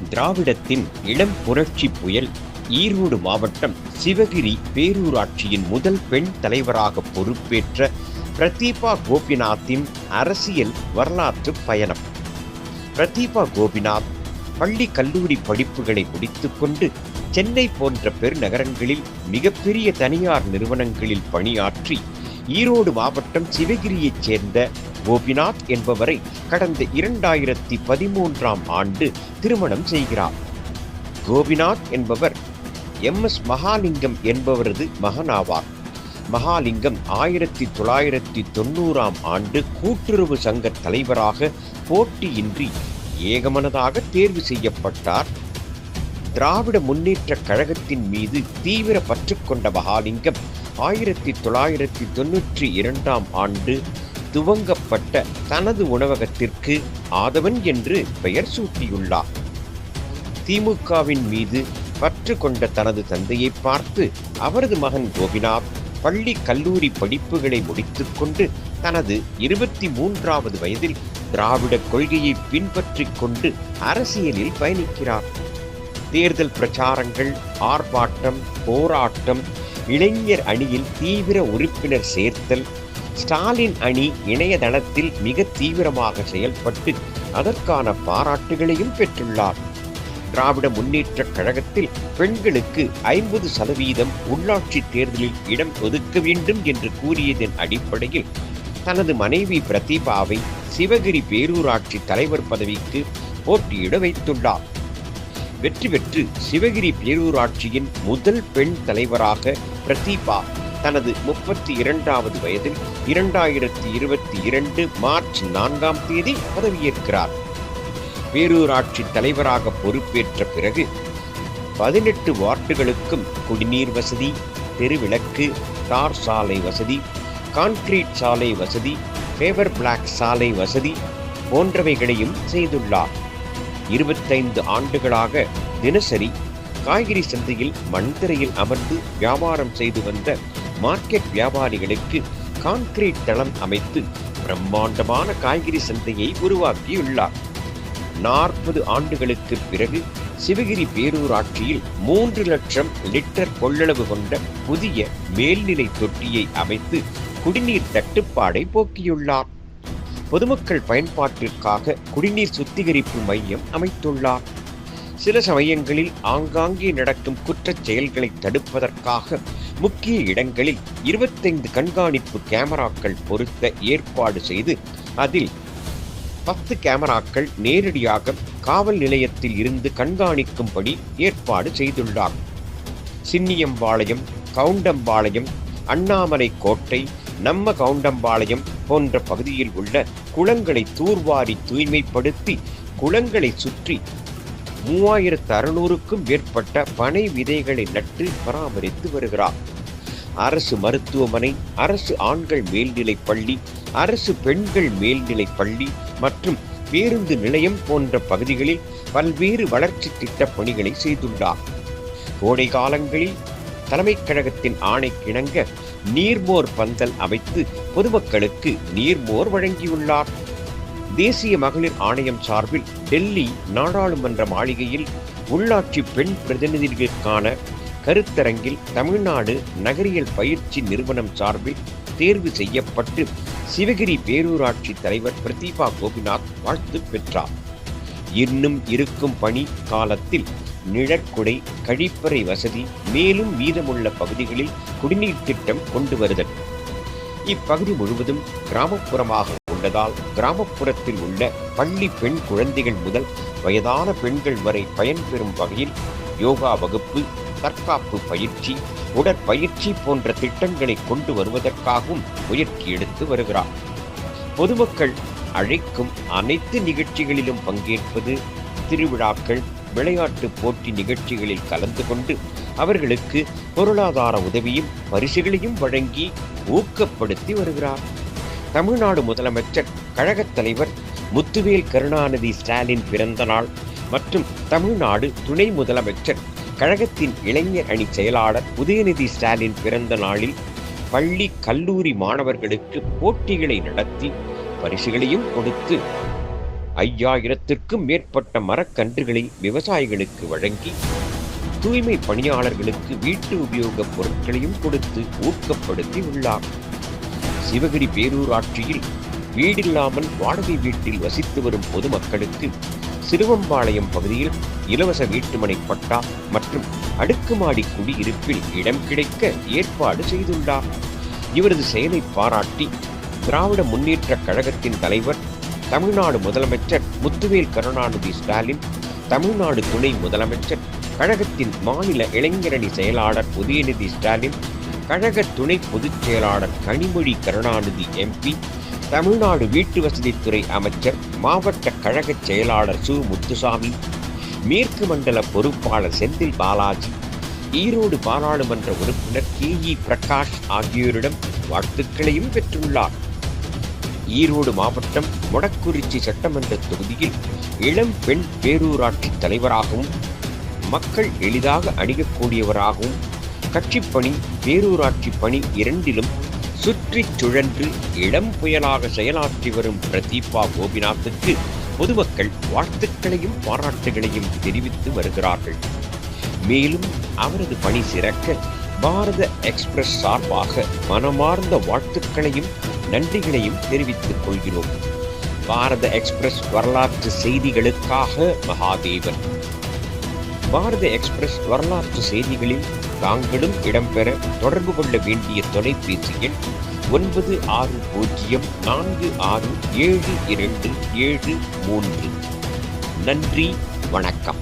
திராவிடத்தின் இளம் புரட்சி புயல் ஈரோடு மாவட்டம் சிவகிரி பேரூராட்சியின் முதல் பெண் தலைவராக பொறுப்பேற்ற பிரதீபா கோபிநாத்தின் அரசியல் வரலாற்று பயணம். பிரதீபா கோபிநாத் பள்ளி கல்லூரி படிப்புகளை முடித்துக்கொண்டு சென்னை போன்ற பெருநகரங்களில் மிகப்பெரிய தனியார் நிறுவனங்களில் பணியாற்றி ஈரோடு மாவட்டம் சிவகிரியைச் சேர்ந்த கோபிநாத் என்பவரை கடந்த 2013ஆம் ஆண்டு திருமணம் செய்கிறார். கோபிநாத் என்பவர் MS மகாலிங்கம் என்பவரது மகனாவார். மகாலிங்கம் 1990ஆம் ஆண்டு கூட்டுறவு சங்க தலைவராக போட்டியின்றி ஏகமனதாக தேர்வு செய்யப்பட்டார். திராவிட முன்னேற்றக் கழகத்தின் மீது தீவிர பற்று கொண்ட மகாலிங்கம் 1992ஆம் ஆண்டு துவங்கப்பட்ட தனது உணவகத்திற்கு ஆதவன் என்று பெயர் சூட்டியுள்ளார். திமுகவின் மீது பற்று கொண்ட தனது தந்தையை பார்த்து அவரது மகன் கோபிநாத் பள்ளி கல்லூரி படிப்புகளை முடித்துக்கொண்டு தனது 23வது வயதில் திராவிட கொள்கையை பின்பற்றிக் கொண்டு அரசியலில் பயணிக்கிறார். தேர்தல் பிரச்சாரங்கள், ஆர்ப்பாட்டம், போராட்டம், இளைஞர் அணியில் தீவிர உறுப்பினர் சேர்த்தல், ஸ்டாலின் அணி இணையதளத்தில் மிக தீவிரமாக செயல்பட்டு அதற்கான பாராட்டுகளையும் பெற்றுள்ளார். திராவிட முன்னேற்றக் கழகத்தில் பெண்களுக்கு 50% உள்ளாட்சி தேர்தலில் இடம் ஒதுக்க வேண்டும் என்று கூறியதன் அடிப்படையில் தனது மனைவி பிரதீபாவை சிவகிரி பேரூராட்சி தலைவர் பதவிக்கு போட்டியிட வைத்துள்ளார். வெற்றி பெற்று சிவகிரி பேரூராட்சியின் முதல் பெண் தலைவராக பிரதீபா தனது 32வது வயதில் 2022 மார்ச் 4ஆம் தேதி பதவியேற்கிறார். பேரூராட்சி தலைவராக பொறுப்பேற்ற பிறகு 18 வார்டுகளுக்கும் குடிநீர் வசதி, தெருவிளக்கு, தார் சாலை வசதி, கான்கிரீட் சாலை வசதி, ஃபேவர் பிளாக் சாலை வசதி போன்றவைகளையும் செய்துள்ளார். 25 ஆண்டுகளாக தினசரி காய்கறி சந்தையில் மண்தரையில் அமர்ந்து வியாபாரம் செய்து வந்த மார்க்கெட் வியாபாரிகளுக்கு கான்கிரீட் தளம் அமைத்து பிரம்மாண்டமான காய்கறி சந்தையை உருவாக்கியுள்ளார். 40 ஆண்டுகளுக்கு பிறகு சிவகிரி பேரூராட்சியில் 3 லட்சம் லிட்டர் கொள்ளளவு கொண்ட புதிய மேல்நிலை தொட்டியை அமைத்து குடிநீர் தட்டுப்பாடை போக்கியுள்ளார். பொதுமக்கள் பயன்பாட்டிற்காக குடிநீர் சுத்திகரிப்பு மையம் அமைத்துள்ளார். சில சமயங்களில் ஆங்காங்கே நடக்கும் குற்றச் செயல்களை தடுப்பதற்காக முக்கிய இடங்களில் 25 கண்காணிப்பு கேமராக்கள் பொருத்த ஏற்பாடு செய்து அதில் 10 கேமராக்கள் நேரடியாக காவல் நிலையத்தில் இருந்து கண்காணிக்கும்படி ஏற்பாடு செய்துள்ளார். சின்னியம்பாளையம், கவுண்டம்பாளையம், அண்ணாமலை கோட்டை, நம்ம கவுண்டம்பாளையம் போன்ற பகுதியில் உள்ள குளங்களை தூர்வாரி தூய்மைப்படுத்தி குளங்களை சுற்றி 3600க்கும் மேற்பட்ட பனை விதைகளை நட்டு பராமரித்து வருகிறார். அரசு மருத்துவமனை, அரசு ஆண்கள் மேல்நிலைப் பள்ளி, அரசு பெண்கள் மேல்நிலைப் பள்ளி மற்றும் பேருந்து நிலையம் போன்ற பகுதிகளில் பல்வேறு வளர்ச்சி திட்டப் பணிகளை செய்துள்ளார். கோடை காலங்களில் தலைமைக் கழகத்தின் ஆணைக்கிணங்க நீர்மோர் பந்தல் அமைத்து பொதுமக்களுக்கு நீர்மோர் வழங்கியுள்ளார். தேசிய மகளிர் ஆணையம் சார்பில் டெல்லி நாடாளுமன்ற மாளிகையில் உள்ளாட்சி பெண் பிரதிநிதிகளுக்கான கருத்தரங்கில் தமிழ்நாடு நகரியல் பயிற்சி நிறுவனம் சார்பில் தேர்வு செய்யப்பட்டு சிவகிரி பேரூராட்சி தலைவர் பிரதீபா கோபிநாத் வாழ்த்து பெற்றார். இன்னும் இருக்கும் பணி காலத்தில் நிழற்குடை, கழிப்பறை வசதி, மேலும் மீதமுள்ள பகுதிகளில் குடிநீர் திட்டம் கொண்டு வருதல். இப்பகுதி முழுவதும் கிராமப்புறமாக உள்ளதால் கிராமப்புறத்தில் உள்ள பள்ளி பெண் குழந்தைகள் முதல் வயதான பெண்கள் வரை பயன்பெறும் வகையில் யோகா வகுப்பு, தற்காப்பு பயிற்சி, உடற்பயிற்சி போன்ற திட்டங்களை கொண்டு வருவதற்காகவும் முயற்சி எடுத்து வருகிறார். பொதுமக்கள் அழைக்கும் அனைத்து நிகழ்ச்சிகளிலும் பங்கேற்பது, திருவிழாக்கள், விளையாட்டு போட்டி நிகழ்ச்சிகளில் கலந்து கொண்டு அவர்களுக்கு பொருளாதார உதவியும் பரிசுகளையும் வழங்கி ஊக்கப்படுத்தி வருகிறார். தமிழ்நாடு முதலமைச்சர், கழகத் தலைவர் முத்துவேல் கருணாநிதி ஸ்டாலின் பிறந்த நாள் மற்றும் தமிழ்நாடு துணை முதலமைச்சர், கழகத்தின் இளைஞர் அணி செயலாளர் உதயநிதி ஸ்டாலின் பிறந்த நாளில் பள்ளி கல்லூரி மாணவர்களுக்கு போட்டிகளை நடத்தி பரிசுகளையும் கொடுத்து 5000த்திற்கும் மேற்பட்ட மரக்கன்றுகளை விவசாயிகளுக்கு வழங்கி தூய்மை பணியாளர்களுக்கு வீட்டு உபயோகப் பொருட்களையும் கொடுத்து ஊக்கப்படுத்தி உள்ளார். சிவகிரி பேரூராட்சியில் வீடில்லாமல் வாடகை வீட்டில் வசித்து வரும் பொதுமக்களுக்கு சிறுவம்பாளையம் பகுதியில் இலவச வீட்டுமனை பட்டா மற்றும் அடுக்குமாடி குடியிருப்பில் இடம் கிடைக்க ஏற்பாடு செய்துள்ளார். இவரது செயலை பாராட்டி திராவிட முன்னேற்றக் கழகத்தின் தலைவர் தமிழ்நாடு முதலமைச்சர் முத்துவேல் கருணாநிதி ஸ்டாலின், தமிழ்நாடு துணை முதலமைச்சர், கழகத்தின் மாநில இளைஞரணி செயலாளர் உதயநிதி ஸ்டாலின், கழக துணை பொதுச் செயலாளர் கனிமொழி கருணாநிதி MP, தமிழ்நாடு வீட்டு வசதித்துறை அமைச்சர், மாவட்ட கழக செயலாளர் சு முத்துசாமி, மேற்கு மண்டல பொறுப்பாளர் செந்தில் பாலாஜி, ஈரோடு பாராளுமன்ற உறுப்பினர் KE பிரகாஷ் ஆகியோரிடம் வாழ்த்துக்களையும் பெற்றுள்ளார். ஈரோடு மாவட்டம் மொடக்குறிச்சி சட்டமன்ற தொகுதியில் இளம் பெண் பேரூராட்சி தலைவராகவும் மக்கள் எளிதாக அணுகக்கூடியவராகவும் கட்சிப்பணி பேரூராட்சி பணி இரண்டிலும் சுற்றி சுழன்று இளம் புயலாக செயலாற்றி வரும் பிரதீபா கோபிநாத்துக்கு பொதுமக்கள் வாழ்த்துக்களையும் பாராட்டுகளையும் தெரிவித்து வருகிறார்கள். மேலும் அவரது பணி சிறக்க பாரத எக்ஸ்பிரஸ் சார்பாக மனமார்ந்த வாழ்த்துக்களையும் நன்றிகளையும் தெரிவித்துக் கொள்கிறோம். பாரத எக்ஸ்பிரஸ் வரலாற்று செய்திகளுக்காக மகாதேவன். பாரத எக்ஸ்பிரஸ் வரலாற்று செய்திகளில் தாங்களும் இடம்பெற தொடர்பு கொள்ள வேண்டிய தொலைபேசி எண் 9604672773. நன்றி, வணக்கம்.